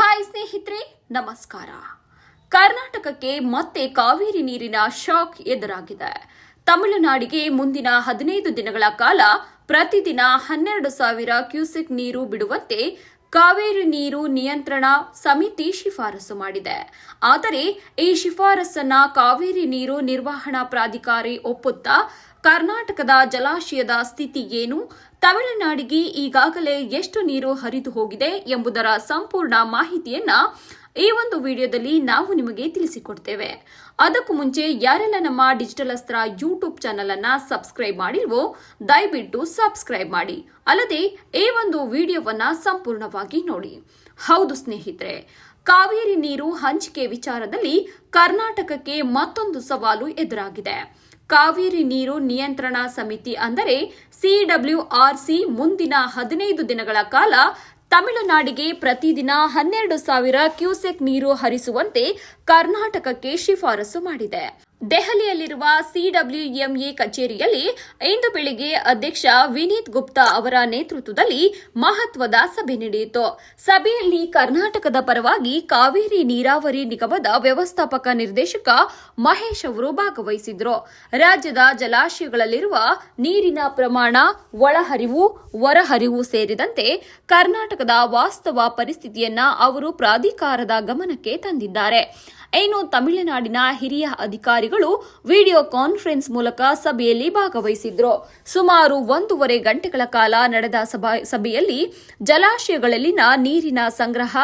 Hi ಸ್ನೇಹಿತರೆ, ನಮಸ್ಕಾರ. ಕರ್ನಾಟಕಕ್ಕೆ ಮತ್ತೆ ಕಾವೇರಿ ನೀರಿನ ಶಾಕ್ ಎದುರಾಗಿದೆ. ತಮಿಳುನಾಡಿಗೆ ಮುಂದಿನ 15 ದಿನಗಳ ಕಾಲ ಪ್ರತಿದಿನ 12,000 ಕ್ಯೂಸೆಕ್ ನೀರು ಬಿಡುವಂತೆ ಕಾವೇರಿ ನೀರು ನಿಯಂತ್ರಣ ಸಮಿತಿ ಶಿಫಾರಸು ಮಾಡಿದೆ. ಆದರೆ ಈ ಶಿಫಾರಸನ್ನ ಕಾವೇರಿ ನೀರು ನಿರ್ವಹಣಾ ಪ್ರಾಧಿಕಾರಿ ಒಪ್ಪುತ್ತಾ? ಕರ್ನಾಟಕದ ಜಲಾಶಯದ ಸ್ಥಿತಿ ಏನು? ತಮಿಳುನಾಡಿಗೆ ಈಗಾಗಲೇ ಎಷ್ಟು ನೀರು ಹರಿದು ಹೋಗಿದೆ ಎಂಬುದರ ಸಂಪೂರ್ಣ ಮಾಹಿತಿಯನ್ನ ಈ ಒಂದು ವಿಡಿಯೋದಲ್ಲಿ ನಾವು ನಿಮಗೆ ತಿಳಿಸಿಕೊಡ್ತೇವೆ. ಅದಕ್ಕೂ ಮುಂಚೆ ಯಾರೆಲ್ಲ ನಮ್ಮ ಡಿಜಿಟಲ್ ಅಸ್ತ್ರ ಯೂಟ್ಯೂಬ್ ಚಾನೆಲ್ ಅನ್ನ ಸಬ್ಸ್ಕ್ರೈಬ್ ಮಾಡಿಲ್ವೋ ದಯವಿಟ್ಟು ಸಬ್ಸ್ಕ್ರೈಬ್ ಮಾಡಿ. ಅಲ್ಲದೆ ಈ ಒಂದು ವಿಡಿಯೋವನ್ನ ಸಂಪೂರ್ಣವಾಗಿ ನೋಡಿ. ಹೌದು ಸ್ನೇಹಿತರೆ, ಕಾವೇರಿ ನೀರು ಹಂಚಿಕೆ ವಿಚಾರದಲ್ಲಿ ಕರ್ನಾಟಕಕ್ಕೆ ಮತ್ತೊಂದು ಸವಾಲು ಎದುರಾಗಿದೆ. ಕಾವೇರಿ ನೀರು ನಿಯಂತ್ರಣ ಸಮಿತಿ ಅಂದರೆ CWRC ಮುಂದಿನ 15 ದಿನಗಳ ಕಾಲ ತಮಿಳುನಾಡಿಗೆ ಪ್ರತಿದಿನ 12,000 ಕ್ಯೂಸೆಕ್ ನೀರು ಹರಿಸುವಂತೆ ಕರ್ನಾಟಕಕ್ಕೆ ಶಿಫಾರಸು ಮಾಡಿದೆ. ದೆಹಲಿಯಲ್ಲಿರುವ CWMA ಕಚೇರಿಯಲ್ಲಿ ಇಂದು ಬೆಳಿಗ್ಗೆ ಅಧ್ಯಕ್ಷ ವಿನೀತ್ ಗುಪ್ತಾ ಅವರ ನೇತೃತ್ವದಲ್ಲಿ ಮಹತ್ವದ ಸಭೆ ನಡೆಯಿತು. ಸಭೆಯಲ್ಲಿ ಕರ್ನಾಟಕದ ಪರವಾಗಿ ಕಾವೇರಿ ನೀರಾವರಿ ನಿಗಮದ ವ್ಯವಸ್ಥಾಪಕ ನಿರ್ದೇಶಕ ಮಹೇಶ್ ಅವರು ಭಾಗವಹಿಸಿದ್ರು. ರಾಜ್ಯದ ಜಲಾಶಯಗಳಲ್ಲಿರುವ ನೀರಿನ ಪ್ರಮಾಣ, ಒಳಹರಿವು, ಹೊರಹರಿವು ಸೇರಿದಂತೆ ಕರ್ನಾಟಕದ ವಾಸ್ತವ ಪರಿಸ್ಥಿತಿಯನ್ನ ಅವರು ಪ್ರಾಧಿಕಾರದ ಗಮನಕ್ಕೆ ತಂದಿದ್ದಾರೆ. ಇನ್ನು ತಮಿಳುನಾಡಿನ ಹಿರಿಯ ಅಧಿಕಾರಿಗಳು ವಿಡಿಯೋ ಕಾನ್ಫರೆನ್ಸ್ ಮೂಲಕ ಸಭೆಯಲ್ಲಿ ಭಾಗವಹಿಸಿದ್ರು. ಸುಮಾರು 1.5 ಗಂಟೆಗಳ ಕಾಲ ನಡೆದ ಸಭೆಯಲ್ಲಿ ಜಲಾಶಯಗಳಲ್ಲಿನ ನೀರಿನ ಸಂಗ್ರಹ,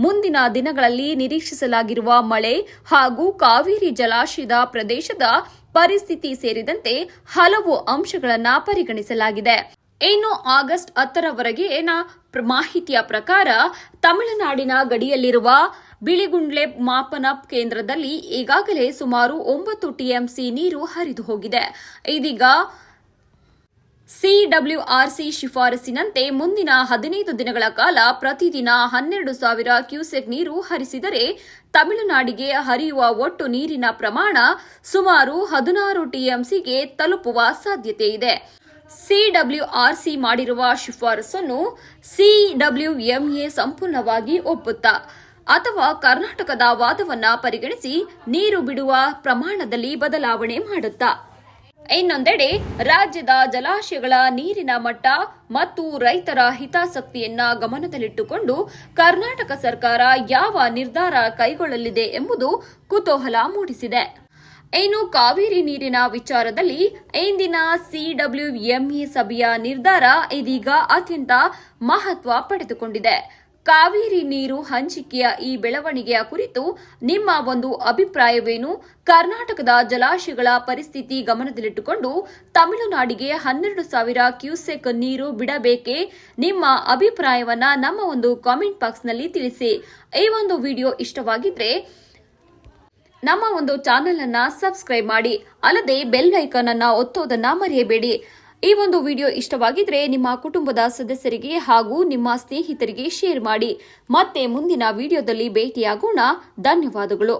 ಮುಂದಿನ ದಿನಗಳಲ್ಲಿ ನಿರೀಕ್ಷಿಸಲಾಗಿರುವ ಮಳೆ ಹಾಗೂ ಕಾವೇರಿ ಜಲಾಶಯದ ಪ್ರದೇಶದ ಪರಿಸ್ಥಿತಿ ಸೇರಿದಂತೆ ಹಲವು ಅಂಶಗಳನ್ನು ಪರಿಗಣಿಸಲಾಗಿದೆ. ಇನ್ನು ಆಗಸ್ಟ್ 10ರವರೆಗೆ ಮಾಹಿತಿಯ ಪ್ರಕಾರ ತಮಿಳುನಾಡಿನ ಗಡಿಯಲ್ಲಿರುವ ಬಿಳಿಗುಂಡ್ಲೆ ಮಾಪನ ಕೇಂದ್ರದಲ್ಲಿ ಈಗಾಗಲೇ ಸುಮಾರು 9 TMC ನೀರು ಹರಿದು ಹೋಗಿದೆ. ಇದೀಗ CWRC ಶಿಫಾರಸಿನಂತೆ ಮುಂದಿನ 15 ದಿನಗಳ ಕಾಲ ಪ್ರತಿದಿನ 12,000 ಕ್ಯೂಸೆಕ್ ನೀರು ಹರಿಸಿದರೆ ತಮಿಳುನಾಡಿಗೆ ಹರಿಯುವ ಒಟ್ಟು ನೀರಿನ ಪ್ರಮಾಣ ಸುಮಾರು 16 TMCಗೆ ತಲುಪುವ ಸಾಧ್ಯತೆ ಇದೆ. CWRC ಮಾಡಿರುವ ಶಿಫಾರಸನ್ನು CWMA ಸಂಪೂರ್ಣವಾಗಿ ಒಪ್ಪುತ್ತಾ ಅಥವಾ ಕರ್ನಾಟಕದ ವಾದವನ್ನ ಪರಿಗಣಿಸಿ ನೀರು ಬಿಡುವ ಪ್ರಮಾಣದಲ್ಲಿ ಬದಲಾವಣೆ ಮಾಡುತ್ತಾ? ಇನ್ನೊಂದೆಡೆ ರಾಜ್ಯದ ಜಲಾಶಯಗಳ ನೀರಿನ ಮಟ್ಟ ಮತ್ತು ರೈತರ ಹಿತಾಸಕ್ತಿಯನ್ನ ಗಮನದಲ್ಲಿಟ್ಟುಕೊಂಡು ಕರ್ನಾಟಕ ಸರ್ಕಾರ ಯಾವ ನಿರ್ಧಾರ ಕೈಗೊಳ್ಳಲಿದೆ ಎಂಬುದು ಕುತೂಹಲ ಮೂಡಿಸಿದೆ. ಇನ್ನು ಕಾವೇರಿ ನೀರಿನ ವಿಚಾರದಲ್ಲಿ ಇಂದಿನ CWMA ಸಭೆಯ ನಿರ್ಧಾರ ಇದೀಗ ಅತ್ಯಂತ ಮಹತ್ವ ಪಡೆದುಕೊಂಡಿದೆ. ಕಾವೇರಿ ನೀರು ಹಂಚಿಕೆಯ ಈ ಬೆಳವಣಿಗೆಯ ಕುರಿತು ನಿಮ್ಮ ಒಂದು ಅಭಿಪ್ರಾಯವೇನು? ಕರ್ನಾಟಕದ ಜಲಾಶಯಗಳ ಪರಿಸ್ಥಿತಿ ಗಮನದಲ್ಲಿಟ್ಟುಕೊಂಡು ತಮಿಳುನಾಡಿಗೆ 12,000 ಕ್ಯೂಸೆಕ್ ನೀರು ಬಿಡಬೇಕೇ? ನಿಮ್ಮ ಅಭಿಪ್ರಾಯವನ್ನ ನಮ್ಮ ಒಂದು ಕಾಮೆಂಟ್ ಬಾಕ್ಸ್ನಲ್ಲಿ ತಿಳಿಸಿ. ಈ ಒಂದು ವಿಡಿಯೋ ಇಷ್ಟವಾಗಿದ್ರೆ ನಮ್ಮ ಒಂದು ಚಾನೆಲ್ ಅನ್ನ ಸಬ್ಸ್ಕ್ರೈಬ್ ಮಾಡಿ. ಅಲ್ಲದೆ ಬೆಲ್ ಐಕಾನ್ ಅನ್ನ ಒತ್ತೋದನ್ನ ಮರೆಯಬೇಡಿ. ಈ ಒಂದು ವಿಡಿಯೋ ಇಷ್ಟವಾಗಿದ್ರೆ ನಿಮ್ಮ ಕುಟುಂಬದ ಸದಸ್ಯರಿಗೆ ಹಾಗೂ ನಿಮ್ಮ ಸ್ನೇಹಿತರಿಗೆ ಶೇರ್ ಮಾಡಿ. ಮತ್ತೆ ಮುಂದಿನ ವಿಡಿಯೋದಲ್ಲಿ ಭೇಟಿಯಾಗೋಣ. ಧನ್ಯವಾದಗಳು.